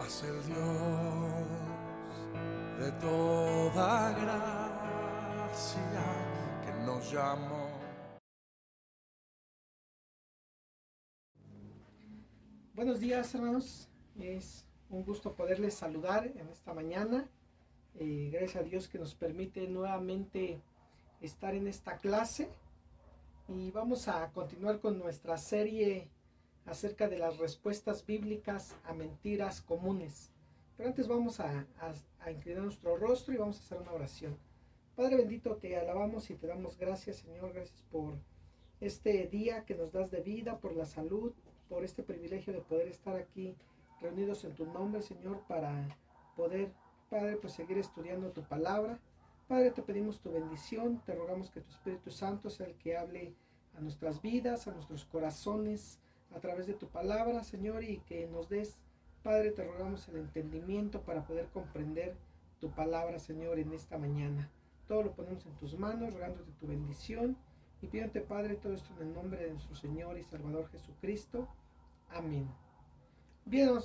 Mas el Dios de toda gracia que nos llamó. Buenos días, hermanos. Es un gusto poderles saludar en esta mañana. Gracias a Dios que nos permite nuevamente estar en esta clase. Y vamos a continuar con nuestra serie acerca de las respuestas bíblicas a mentiras comunes. Pero antes vamos a inclinar nuestro rostro y vamos a hacer una oración. Padre bendito, te alabamos y te damos gracias, Señor. Gracias por este día que nos das de vida, por la salud, por este privilegio de poder estar aquí reunidos en tu nombre, Señor, para poder, Padre, pues seguir estudiando tu palabra. Padre, te pedimos tu bendición, te rogamos que tu Espíritu Santo sea el que hable a nuestras vidas, a nuestros corazones, a través de tu palabra, Señor, y que nos des, Padre, te rogamos el entendimiento para poder comprender tu palabra, Señor, en esta mañana. Todo lo ponemos en tus manos, rogándote tu bendición. Y pídete, Padre, todo esto en el nombre de nuestro Señor y Salvador Jesucristo. Amén. Bien,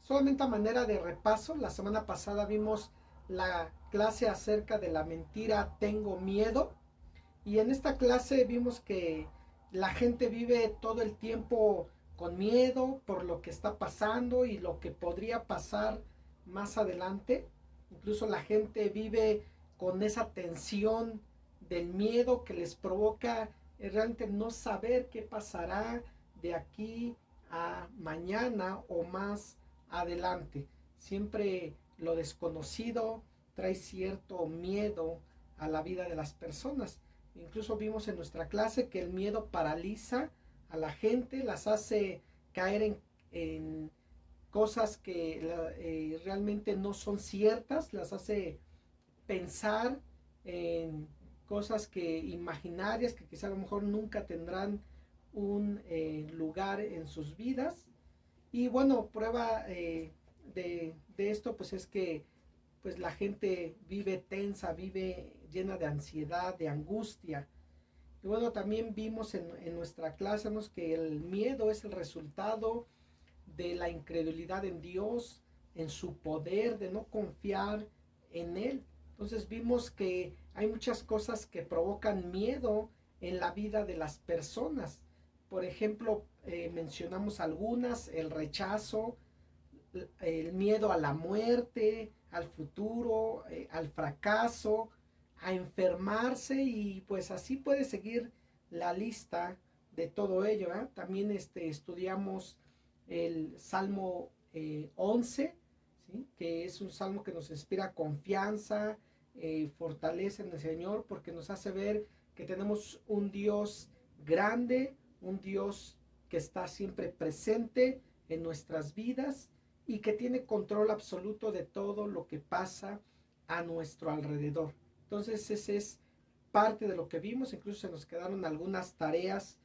solamente a manera de repaso, la semana pasada vimos la clase acerca de la mentira tengo miedo. Y en esta clase vimos que la gente vive todo el tiempo con miedo por lo que está pasando y lo que podría pasar más adelante. Incluso la gente vive con esa tensión del miedo que les provoca realmente no saber qué pasará de aquí a mañana o más adelante. Siempre lo desconocido trae cierto miedo a la vida de las personas. Incluso vimos en nuestra clase que el miedo paraliza a la gente, las hace caer en cosas que realmente no son ciertas, las hace pensar en cosas que imaginarias que quizá a lo mejor nunca tendrán un lugar en sus vidas. Y bueno, prueba de esto pues es que pues la gente vive tensa, vive llena de ansiedad, de angustia. Y bueno, también vimos en nuestra clase, ¿no?, que el miedo es el resultado de la incredulidad en Dios, en su poder, de no confiar en Él. Entonces vimos que hay muchas cosas que provocan miedo en la vida de las personas. Por ejemplo, mencionamos algunas: el rechazo, el miedo a la muerte, al futuro, al fracaso, a enfermarse, y pues así puede seguir la lista de todo ello, ¿eh? También estudiamos el Salmo 11, ¿sí?, que es un salmo que nos inspira confianza, fortaleza en el Señor, porque nos hace ver que tenemos un Dios grande, un Dios que está siempre presente en nuestras vidas y que tiene control absoluto de todo lo que pasa a nuestro alrededor. Entonces ese es parte de lo que vimos. Incluso se nos quedaron algunas tareas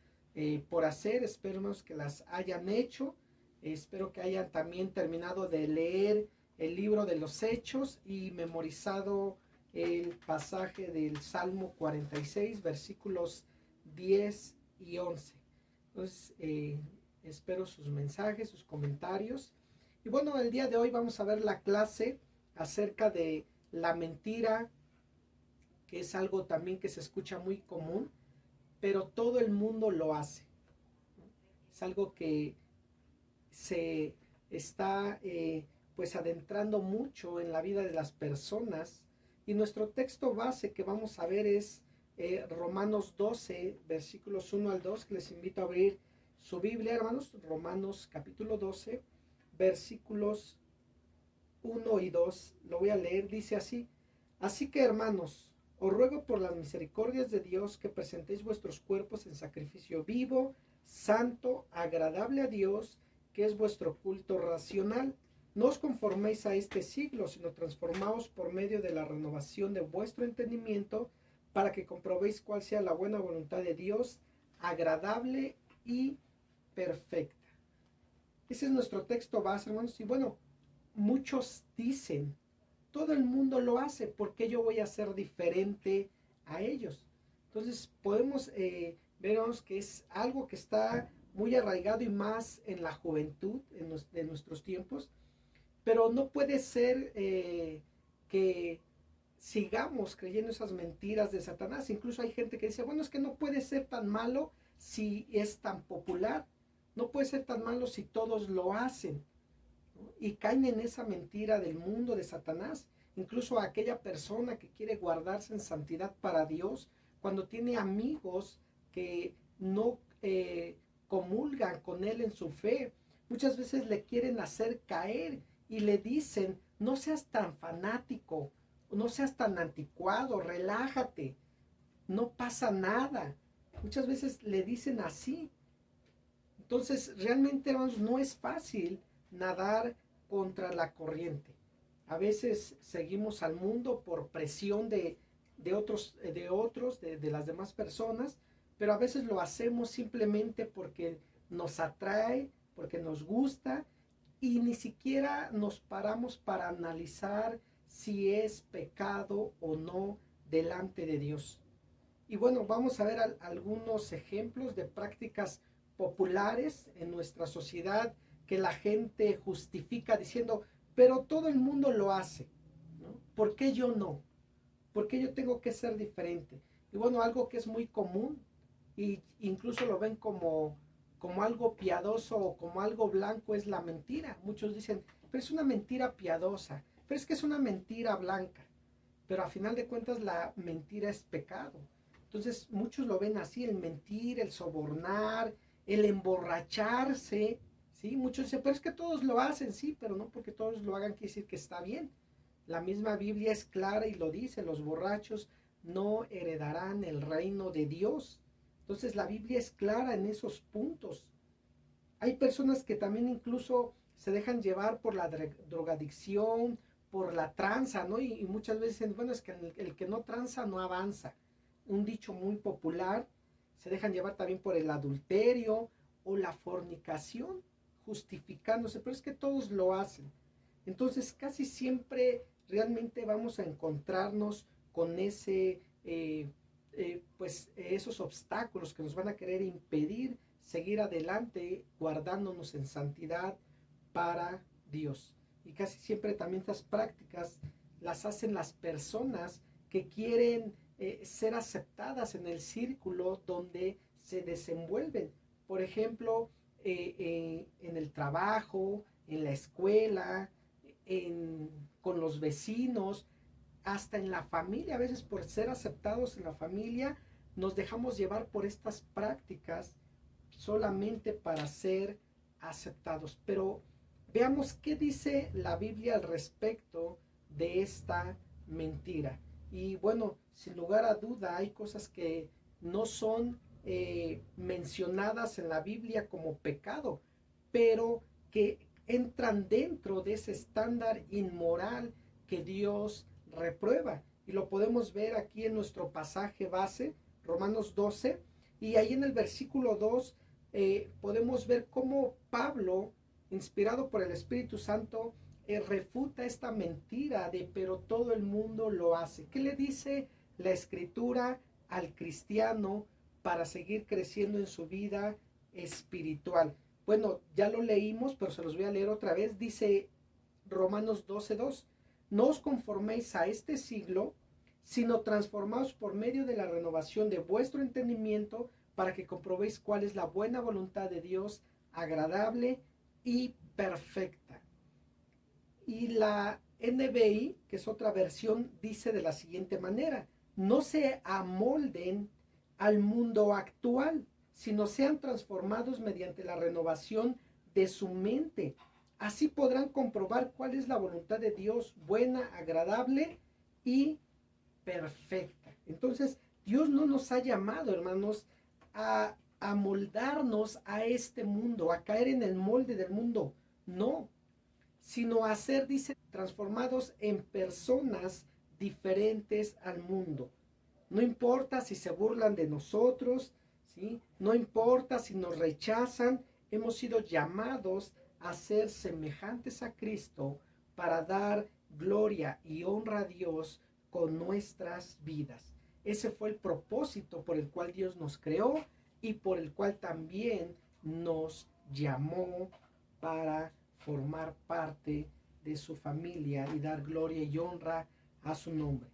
por hacer. Esperemos que las hayan hecho. Espero que hayan también terminado de leer el libro de los Hechos y memorizado el pasaje del Salmo 46, versículos 10 y 11. Entonces, espero sus mensajes, sus comentarios. Y bueno, el día de hoy vamos a ver la clase acerca de la mentira, que es algo también que se escucha muy común, pero todo el mundo lo hace. Es algo que se está pues adentrando mucho en la vida de las personas. Y nuestro texto base que vamos a ver es Romanos 12, versículos 1 al 2, que les invito a abrir su Biblia, hermanos. Romanos capítulo 12, versículos 1 y 2, lo voy a leer. Dice así: así que, hermanos, os ruego por las misericordias de Dios que presentéis vuestros cuerpos en sacrificio vivo, santo, agradable a Dios, que es vuestro culto racional. No os conforméis a este siglo, sino transformaos por medio de la renovación de vuestro entendimiento, para que comprobéis cuál sea la buena voluntad de Dios, agradable y perfecta. Ese es nuestro texto base, hermanos. Y bueno, muchos dicen, todo el mundo lo hace, ¿por qué yo voy a ser diferente a ellos? Entonces podemos ver que es algo que está muy arraigado, y más en la juventud de nuestros tiempos, Pero no puede ser que sigamos creyendo esas mentiras de Satanás. Incluso hay gente que dice, bueno, es que no puede ser tan malo si es tan popular. No puede ser tan malo si todos lo hacen, ¿no? Y caen en esa mentira del mundo de Satanás. Incluso aquella persona que quiere guardarse en santidad para Dios, cuando tiene amigos que no comulgan con él en su fe, muchas veces le quieren hacer caer y le dicen, no seas tan fanático, no seas tan anticuado, relájate, no pasa nada. Muchas veces le dicen así. Entonces, realmente, hermanos, no es fácil nadar contra la corriente. A veces seguimos al mundo por presión de las demás personas, pero a veces lo hacemos simplemente porque nos atrae, porque nos gusta, y ni siquiera nos paramos para analizar si es pecado o no delante de Dios. Y bueno, vamos a ver algunos ejemplos de prácticas populares en nuestra sociedad que la gente justifica diciendo, pero todo el mundo lo hace, ¿no? ¿Por qué yo no? ¿Por qué yo tengo que ser diferente? Y bueno, algo que es muy común, e incluso lo ven como algo piadoso o como algo blanco, es la mentira. Muchos dicen, pero es una mentira piadosa, pero es que es una mentira blanca. Pero a final de cuentas la mentira es pecado. Entonces muchos lo ven así, el mentir, el sobornar, el emborracharse, ¿sí? Muchos dicen, pero es que todos lo hacen, sí, pero no porque todos lo hagan quiere decir que está bien. La misma Biblia es clara y lo dice, los borrachos no heredarán el reino de Dios. Entonces la Biblia es clara en esos puntos. Hay personas que también incluso se dejan llevar por la drogadicción, por la tranza, ¿no? Y muchas veces dicen, bueno, es que el que no tranza no avanza. Un dicho muy popular. Se dejan llevar también por el adulterio o la fornicación, justificándose, pero es que todos lo hacen. Entonces casi siempre realmente vamos a encontrarnos con esos obstáculos que nos van a querer impedir seguir adelante guardándonos en santidad para Dios. Y casi siempre también estas prácticas las hacen las personas que quieren ser aceptadas en el círculo donde se desenvuelven. Por ejemplo, en el trabajo, en la escuela, con los vecinos, hasta en la familia. A veces por ser aceptados en la familia nos dejamos llevar por estas prácticas solamente para ser aceptados. Pero veamos qué dice la Biblia al respecto de esta mentira. Y bueno, sin lugar a duda hay cosas que no son mencionadas en la Biblia como pecado, pero que entran dentro de ese estándar inmoral que Dios reprueba. Y lo podemos ver aquí en nuestro pasaje base, Romanos 12, y ahí en el versículo 2 podemos ver cómo Pablo, inspirado por el Espíritu Santo, refuta esta mentira de pero todo el mundo lo hace. ¿Qué le dice la Escritura al cristiano para seguir creciendo en su vida espiritual? Bueno, ya lo leímos, pero se los voy a leer otra vez. Dice Romanos 12:2, no os conforméis a este siglo, sino transformaos por medio de la renovación de vuestro entendimiento, para que comprobéis cuál es la buena voluntad de Dios, agradable y perfecta. Y la NBI, que es otra versión, dice de la siguiente manera: no se amolden al mundo actual, sino sean transformados mediante la renovación de su mente. Así podrán comprobar cuál es la voluntad de Dios, buena, agradable y perfecta. Entonces, Dios no nos ha llamado, hermanos, a moldarnos a este mundo, a caer en el molde del mundo. No, sino a ser, dice, transformados en personas diferentes al mundo. No importa si se burlan de nosotros, ¿sí? No importa si nos rechazan, hemos sido llamados a ser semejantes a Cristo para dar gloria y honra a Dios con nuestras vidas. Ese fue el propósito por el cual Dios nos creó y por el cual también nos llamó para formar parte de su familia y dar gloria y honra a su nombre.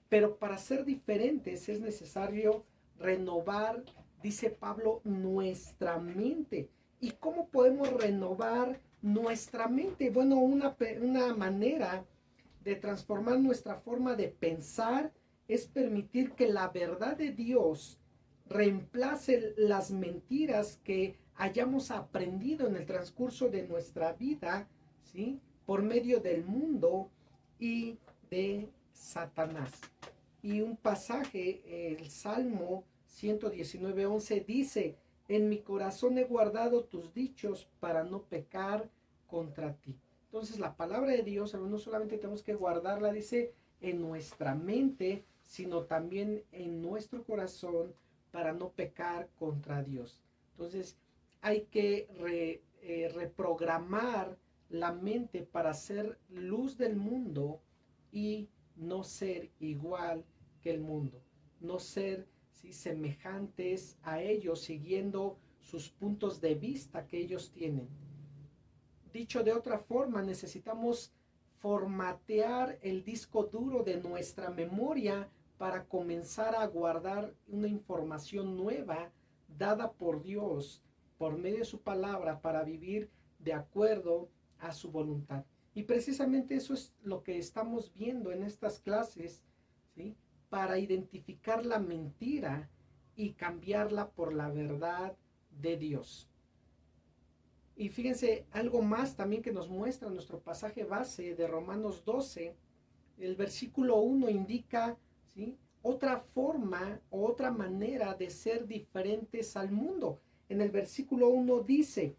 Pero para ser diferentes es necesario renovar, dice Pablo, nuestra mente. ¿Y cómo podemos renovar nuestra mente? Bueno, una manera de transformar nuestra forma de pensar es permitir que la verdad de Dios reemplace las mentiras que hayamos aprendido en el transcurso de nuestra vida, ¿sí? Por medio del mundo y de Satanás. Y un pasaje, el Salmo 119:11 dice: en mi corazón he guardado tus dichos para no pecar contra ti. Entonces la palabra de Dios, no solamente tenemos que guardarla, dice, en nuestra mente, sino también en nuestro corazón para no pecar contra Dios. Entonces hay que reprogramar la mente para ser luz del mundo y no ser igual que el mundo, no ser semejantes a ellos, siguiendo sus puntos de vista que ellos tienen. Dicho de otra forma, necesitamos formatear el disco duro de nuestra memoria para comenzar a guardar una información nueva dada por Dios por medio de su palabra para vivir de acuerdo a su voluntad. Y precisamente eso es lo que estamos viendo en estas clases, ¿sí? Para identificar la mentira y cambiarla por la verdad de Dios. Y fíjense, algo más también que nos muestra nuestro pasaje base de Romanos 12, el versículo 1 indica, ¿sí?, otra forma o otra manera de ser diferentes al mundo. En el versículo 1 dice: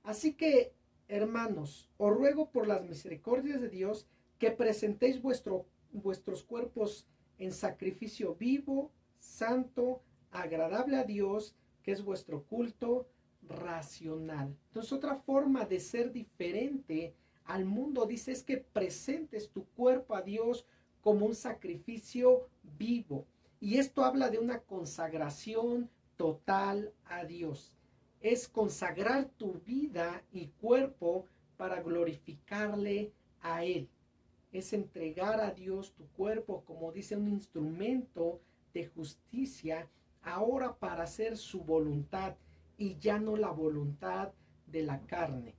así que, hermanos, os ruego por las misericordias de Dios que presentéis vuestros cuerpos en sacrificio vivo, santo, agradable a Dios, que es vuestro culto racional. Entonces, otra forma de ser diferente al mundo, dice, es que presentes tu cuerpo a Dios como un sacrificio vivo. Y esto habla de una consagración total a Dios. Es consagrar tu vida y cuerpo para glorificarle a Él. Es entregar a Dios tu cuerpo, como dice, un instrumento de justicia, ahora para hacer su voluntad y ya no la voluntad de la carne.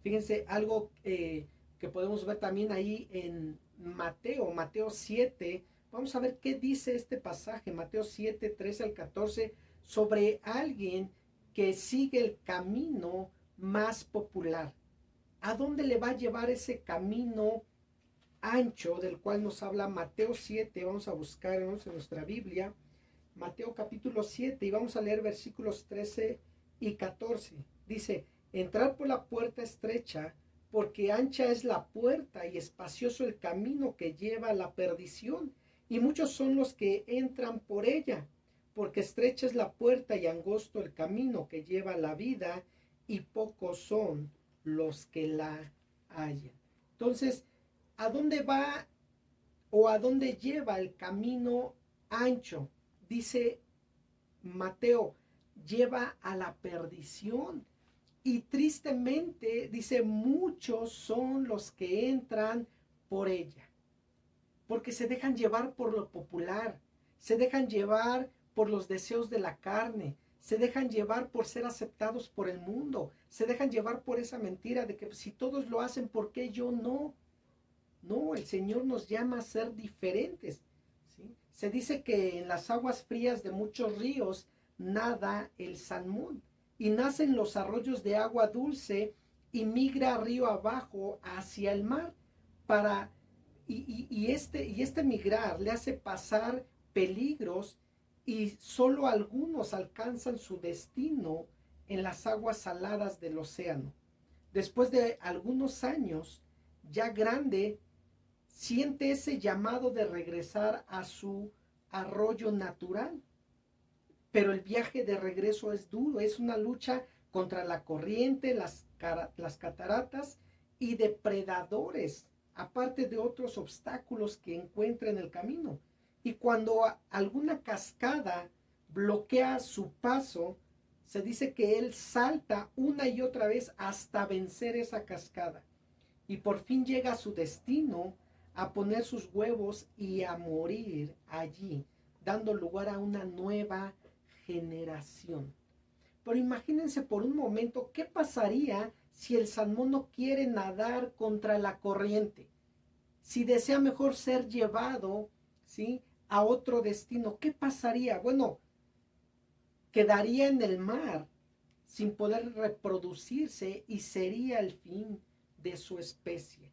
Fíjense, algo que podemos ver también ahí en Mateo 7. Vamos a ver qué dice este pasaje, Mateo 7, 13 al 14, sobre alguien que sigue el camino más popular. ¿A dónde le va a llevar ese camino ancho del cual nos habla Mateo 7? Vamos a buscar en nuestra Biblia, Mateo capítulo 7, y vamos a leer versículos 13 y 14. Dice: entrad por la puerta estrecha, porque ancha es la puerta y espacioso el camino que lleva a la perdición, y muchos son los que entran por ella, porque estrecha es la puerta y angosto el camino que lleva a la vida, y pocos son los que la hallan. Entonces, ¿a dónde va o a dónde lleva el camino ancho? Dice Mateo, lleva a la perdición. Y tristemente, dice, muchos son los que entran por ella, porque se dejan llevar por lo popular, se dejan llevar por los deseos de la carne, se dejan llevar por ser aceptados por el mundo, se dejan llevar por esa mentira de que si todos lo hacen, ¿por qué yo no? No, el Señor nos llama a ser diferentes, ¿sí? Se dice que en las aguas frías de muchos ríos nada el salmón, y nacen los arroyos de agua dulce y migra río abajo hacia el mar y este migrar le hace pasar peligros, y solo algunos alcanzan su destino en las aguas saladas del océano. Después de algunos años, ya grande, siente ese llamado de regresar a su arroyo natural. Pero el viaje de regreso es duro, es una lucha contra la corriente, las cataratas y depredadores, aparte de otros obstáculos que encuentra en el camino. Y cuando alguna cascada bloquea su paso, Se dice que él salta una y otra vez hasta vencer esa cascada. Y por fin llega a su destino, a poner sus huevos y a morir allí, dando lugar a una nueva generación. Pero imagínense por un momento qué pasaría si el salmón no quiere nadar contra la corriente, si desea mejor ser llevado, ¿sí?, a otro destino. ¿Qué pasaría? Bueno, quedaría en el mar sin poder reproducirse y sería el fin de su especie.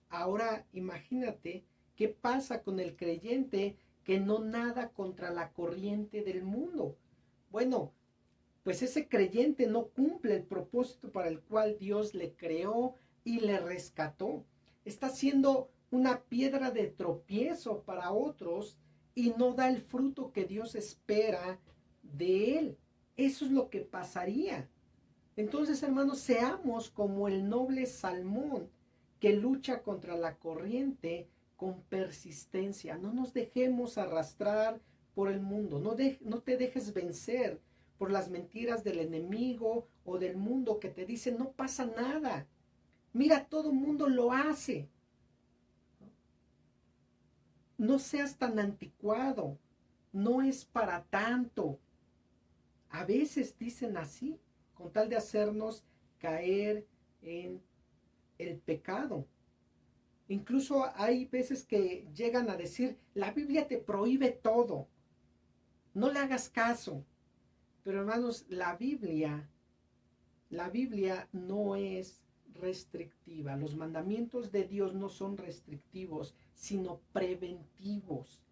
Ahora imagínate qué pasa con el creyente que no nada contra la corriente del mundo. Bueno, pues ese creyente no cumple el propósito para el cual Dios le creó y le rescató. Está siendo una piedra de tropiezo para otros y no da el fruto que Dios espera de él. Eso es lo que pasaría. Entonces, hermanos, seamos como el noble salmón que lucha contra la corriente con persistencia. No nos dejemos arrastrar por el mundo. No te dejes vencer por las mentiras del enemigo o del mundo que te dicen no pasa nada. Mira, todo el mundo lo hace. No seas tan anticuado. No es para tanto. A veces dicen así, con tal de hacernos caer en el pecado. Incluso hay veces que llegan a decir, la Biblia te prohíbe todo. No le hagas caso. Pero hermanos, la Biblia no es restrictiva. Los mandamientos de Dios no son restrictivos, sino preventivos.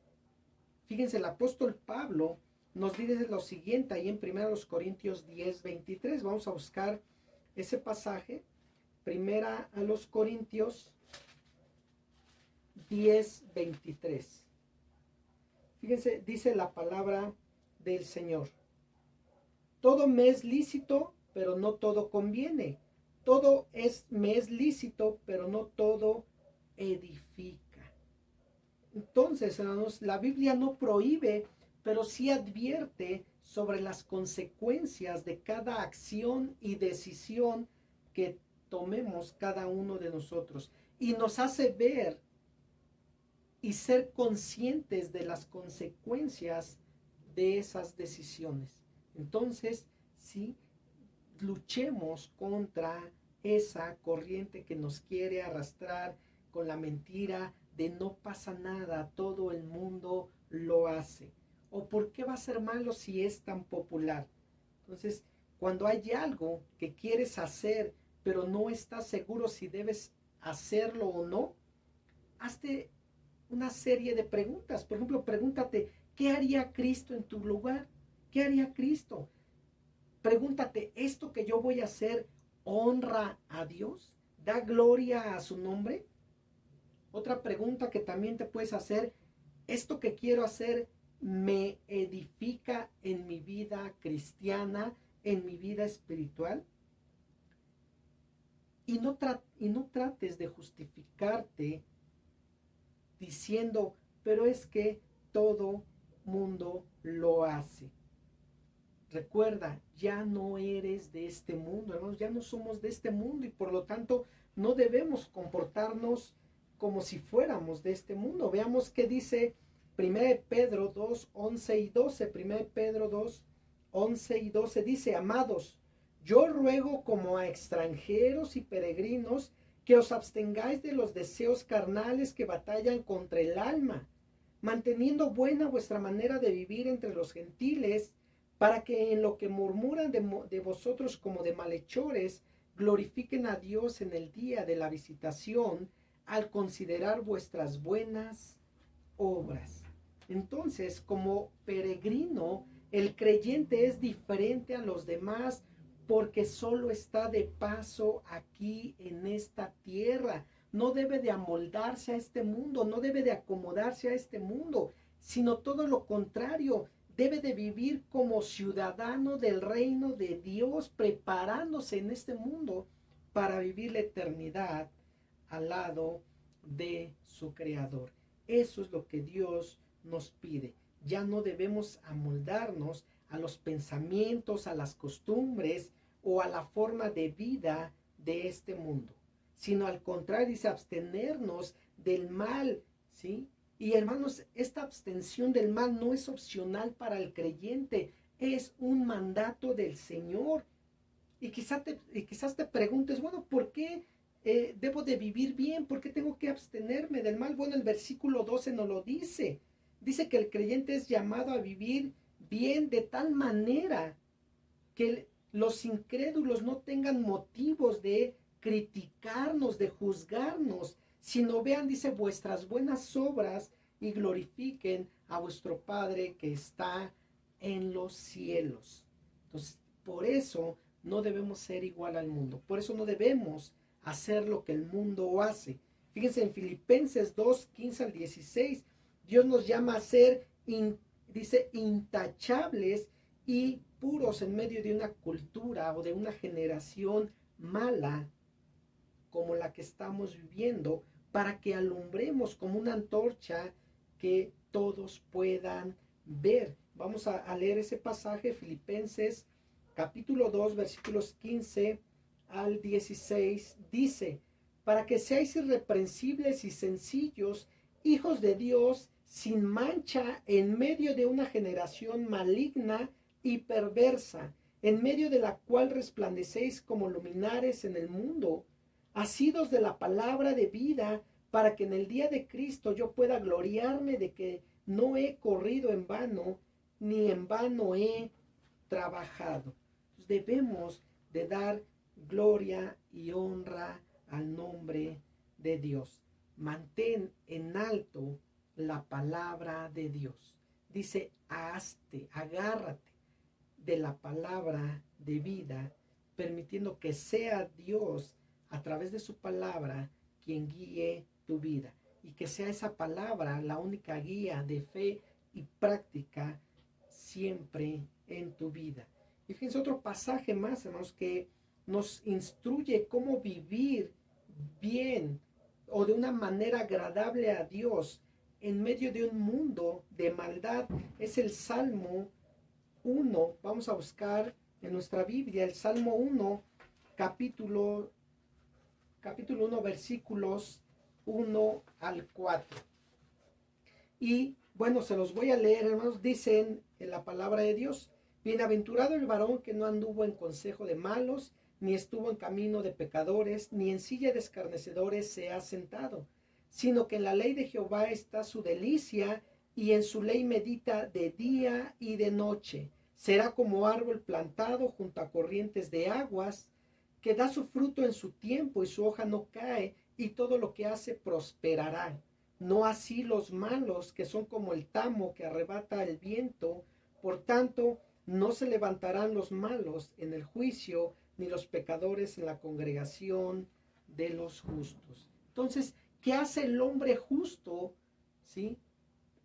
Fíjense, el apóstol Pablo nos dice lo siguiente ahí en 1 Corintios 10:23. Vamos a buscar ese pasaje. 1 Corintios 10:23. Fíjense, dice la palabra del Señor. Todo me es lícito, pero no todo conviene. Todo me es lícito, pero no todo edifica. Entonces, hermanos, la Biblia no prohíbe, pero sí advierte sobre las consecuencias de cada acción y decisión que tomemos cada uno de nosotros. Y nos hace ver y ser conscientes de las consecuencias de esas decisiones. Entonces, sí, luchemos contra esa corriente que nos quiere arrastrar con la mentira de no pasa nada, todo el mundo lo hace. ¿O por qué va a ser malo si es tan popular? Entonces, cuando hay algo que quieres hacer, pero no estás seguro si debes hacerlo o no, hazte una serie de preguntas. Por ejemplo, pregúntate, ¿qué haría Cristo en tu lugar? ¿Qué haría Cristo? Pregúntate, ¿esto que yo voy a hacer honra a Dios? ¿Da gloria a su nombre? Otra pregunta que también te puedes hacer, ¿esto que quiero hacer me edifica en mi vida cristiana, en mi vida espiritual? Y no trates de justificarte diciendo, pero es que todo mundo lo hace. Recuerda, ya no eres de este mundo, hermanos, ya no somos de este mundo y por lo tanto no debemos comportarnos como si fuéramos de este mundo. Veamos qué dice 1 Pedro 2, 11 y 12. 1 Pedro 2, 11 y 12 dice, amados, yo ruego como a extranjeros y peregrinos que os abstengáis de los deseos carnales que batallan contra el alma, manteniendo buena vuestra manera de vivir entre los gentiles, para que en lo que murmuran de vosotros como de malhechores, glorifiquen a Dios en el día de la visitación, al considerar vuestras buenas obras. Entonces, como peregrino, el creyente es diferente a los demás porque solo está de paso aquí en esta tierra. No debe de amoldarse a este mundo, no debe de acomodarse a este mundo, sino todo lo contrario. Debe de vivir como ciudadano del reino de Dios, preparándose en este mundo para vivir la eternidad al lado de su Creador. Eso es lo que Dios nos pide. Ya no debemos amoldarnos a los pensamientos, a las costumbres o a la forma de vida de este mundo, sino al contrario, dice abstenernos del mal, ¿sí? Y hermanos, esta abstención del mal no es opcional para el creyente, es un mandato del Señor. Y quizás te preguntes, bueno, ¿por qué debo de vivir bien? ¿Por qué tengo que abstenerme del mal? Bueno, el versículo 12 nos lo dice. Dice que el creyente es llamado a vivir bien de tal manera que los incrédulos no tengan motivos de criticarnos, de juzgarnos, sino vean, dice, vuestras buenas obras y glorifiquen a vuestro Padre que está en los cielos. Entonces, por eso no debemos ser igual al mundo, por eso no debemos hacer lo que el mundo hace. Fíjense en Filipenses 2, 15 al 16, Dios nos llama a ser, dice, intachables y puros en medio de una cultura o de una generación mala como la que estamos viviendo, para que alumbremos como una antorcha que todos puedan ver. Vamos a leer ese pasaje, Filipenses capítulo 2, versículos 15 al 16, dice, para que seáis irreprensibles y sencillos, hijos de Dios, sin mancha, en medio de una generación maligna y perversa, en medio de la cual resplandecéis como luminares en el mundo, asidos de la palabra de vida, para que en el día de Cristo yo pueda gloriarme de que no he corrido en vano, ni en vano he trabajado. Debemos de dar gloria y honra al nombre de Dios. Mantén en alto la palabra de Dios. Dice, hazte, agárrate de la palabra de vida, permitiendo que sea Dios a través de su palabra quien guíe tu vida, y que sea esa palabra la única guía de fe y práctica siempre en tu vida. Y fíjense otro pasaje más, hermanos, que nos instruye cómo vivir bien o de una manera agradable a Dios en medio de un mundo de maldad. Es el Salmo 1. Vamos a buscar en nuestra Biblia el Salmo 1, capítulo 1, versículos 1 al 4. Y bueno, se los voy a leer, hermanos. Dicen en la palabra de Dios, bienaventurado el varón que no anduvo en consejo de malos, ni estuvo en camino de pecadores, ni en silla de escarnecedores se ha sentado, sino que en la ley de Jehová está su delicia, y en su ley medita de día y de noche. Será como árbol plantado junto a corrientes de aguas, que da su fruto en su tiempo y su hoja no cae, y todo lo que hace prosperará. No así los malos, que son como el tamo que arrebata el viento. Por tanto, no se levantarán los malos en el juicio, ni los pecadores en la congregación de los justos. Entonces, ¿qué hace el hombre justo, sí,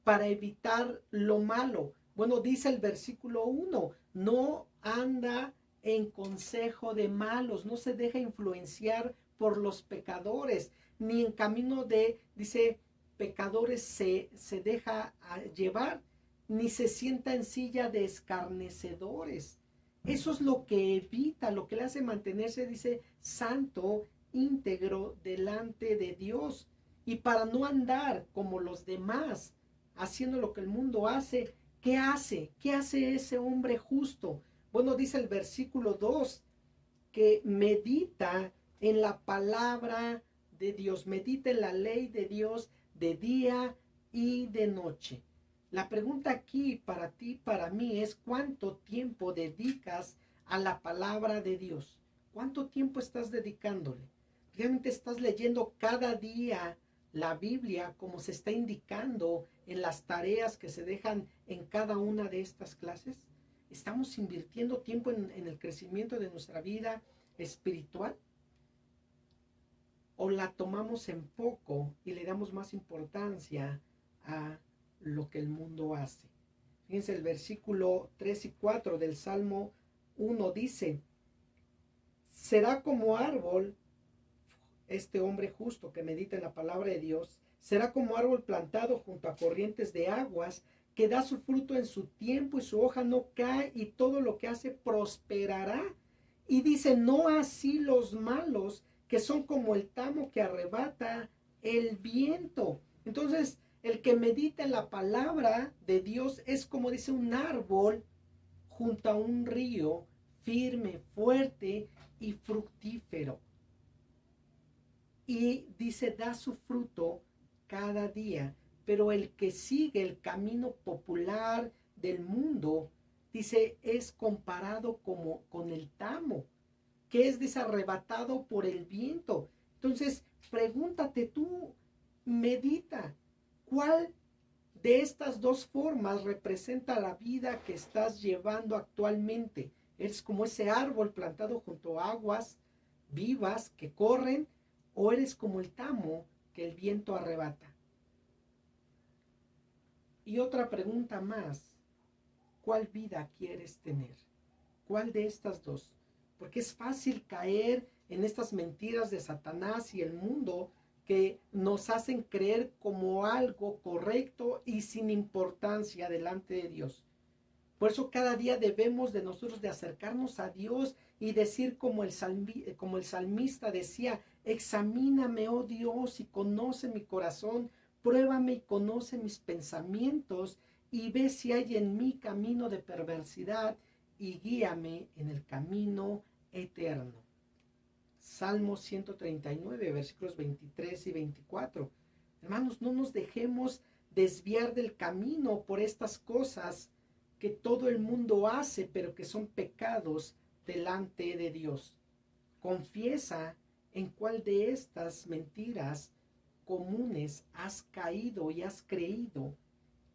para evitar lo malo? Bueno, dice el versículo 1, no anda en consejo de malos, no se deja influenciar por los pecadores, ni en camino de, dice, pecadores se deja llevar, ni se sienta en silla de escarnecedores. Eso es lo que evita, lo que le hace mantenerse, dice, santo, íntegro delante de Dios. Y para no andar como los demás, haciendo lo que el mundo hace, ¿qué hace? ¿Qué hace ese hombre justo? Bueno, dice el versículo 2, que medita en la palabra de Dios, medita en la ley de Dios de día y de noche. La pregunta aquí para ti, para mí, es ¿cuánto tiempo dedicas a la palabra de Dios? ¿Cuánto tiempo estás dedicándole? ¿Realmente estás leyendo cada día la Biblia como se está indicando en las tareas que se dejan en cada una de estas clases? ¿Estamos invirtiendo tiempo en el crecimiento de nuestra vida espiritual? ¿O la tomamos en poco y le damos más importancia a lo que el mundo hace? Fíjense, el versículo 3 y 4 del Salmo 1 dice, será como árbol, este hombre justo que medita en la palabra de Dios, será como árbol plantado junto a corrientes de aguas, que da su fruto en su tiempo y su hoja no cae y todo lo que hace prosperará. Y dice, no así los malos, que son como el tamo que arrebata el viento. Entonces, el que medita en la palabra de Dios es como dice un árbol junto a un río, firme, fuerte y fructífero. Y dice, da su fruto cada día. Pero el que sigue el camino popular del mundo, dice, es comparado como con el tamo, que es desarrebatado por el viento. Entonces, pregúntate tú, medita, ¿cuál de estas dos formas representa la vida que estás llevando actualmente? ¿Eres como ese árbol plantado junto a aguas vivas que corren, o eres como el tamo que el viento arrebata? Y otra pregunta más, ¿cuál vida quieres tener? ¿Cuál de estas dos? Porque es fácil caer en estas mentiras de Satanás y el mundo que nos hacen creer como algo correcto y sin importancia delante de Dios. Por eso cada día debemos de nosotros de acercarnos a Dios y decir como el salmista decía, examíname, oh Dios, y conoce mi corazón, pruébame y conoce mis pensamientos y ve si hay en mí camino de perversidad y guíame en el camino eterno. Salmo 139, versículos 23 y 24. Hermanos, no nos dejemos desviar del camino por estas cosas que todo el mundo hace, pero que son pecados delante de Dios. Confiesa en cuál de estas mentiras comunes has caído y has creído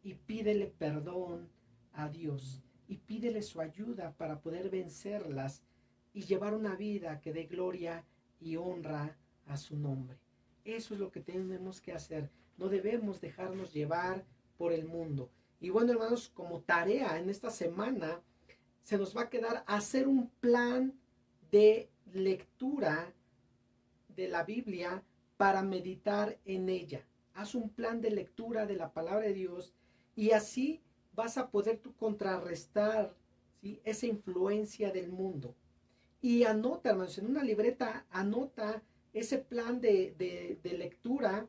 y pídele perdón a Dios y pídele su ayuda para poder vencerlas y llevar una vida que dé gloria y honra a su nombre. Eso es lo que tenemos que hacer. No debemos dejarnos llevar por el mundo. Y bueno, hermanos, como tarea en esta semana se nos va a quedar hacer un plan de lectura de la Biblia para meditar en ella. Haz un plan de lectura de la palabra de Dios y así vas a poder tú contrarrestar, ¿sí?, esa influencia del mundo. Y anota, hermanos, en una libreta, anota ese plan de lectura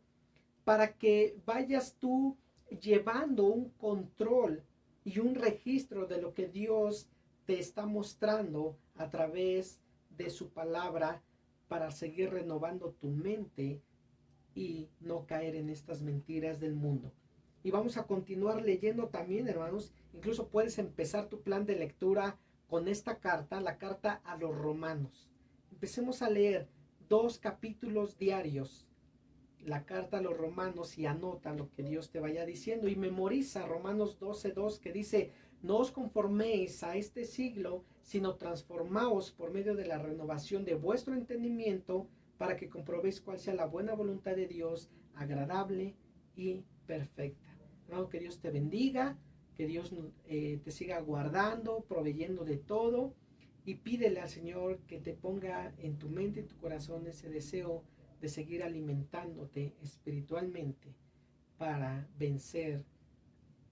para que vayas tú llevando un control y un registro de lo que Dios te está mostrando a través de su palabra para seguir renovando tu mente y no caer en estas mentiras del mundo. Y vamos a continuar leyendo también, hermanos. Incluso puedes empezar tu plan de lectura con esta carta, la carta a los Romanos. Empecemos a leer 2 capítulos diarios, la carta a los Romanos, y anota lo que Dios te vaya diciendo. Y memoriza Romanos 12:2, que dice, no os conforméis a este siglo, sino transformaos por medio de la renovación de vuestro entendimiento, para que comprobéis cuál sea la buena voluntad de Dios, agradable y perfecta. Hermano, que Dios te bendiga, que Dios te siga guardando, proveyendo de todo, y pídele al Señor que te ponga en tu mente y tu corazón ese deseo de seguir alimentándote espiritualmente para vencer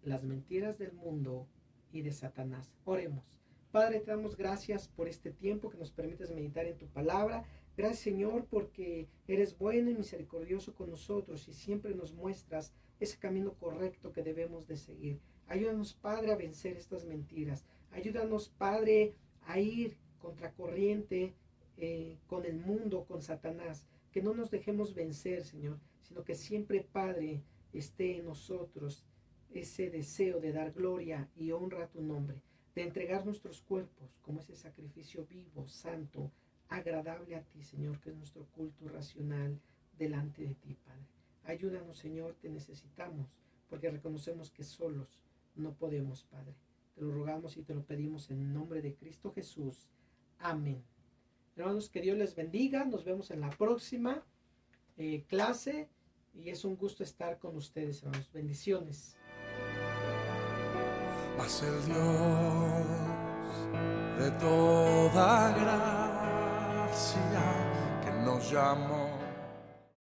las mentiras del mundo y de Satanás. Oremos. Padre, te damos gracias por este tiempo que nos permites meditar en tu palabra. Gracias, Señor, porque eres bueno y misericordioso con nosotros y siempre nos muestras ese camino correcto que debemos de seguir. Ayúdanos, Padre, a vencer estas mentiras. Ayúdanos, Padre, a ir contracorriente con el mundo, con Satanás. Que no nos dejemos vencer, Señor, sino que siempre, Padre, esté en nosotros ese deseo de dar gloria y honra a tu nombre, de entregar nuestros cuerpos como ese sacrificio vivo, santo, agradable a ti, Señor, que es nuestro culto racional delante de ti, Padre. Ayúdanos, Señor, te necesitamos, porque reconocemos que solos no podemos, Padre. Te lo rogamos y te lo pedimos en el nombre de Cristo Jesús. Amén. Hermanos, que Dios les bendiga. Nos vemos en la próxima clase y es un gusto estar con ustedes, hermanos. Bendiciones. Mas el Dios de toda gracia que nos llamó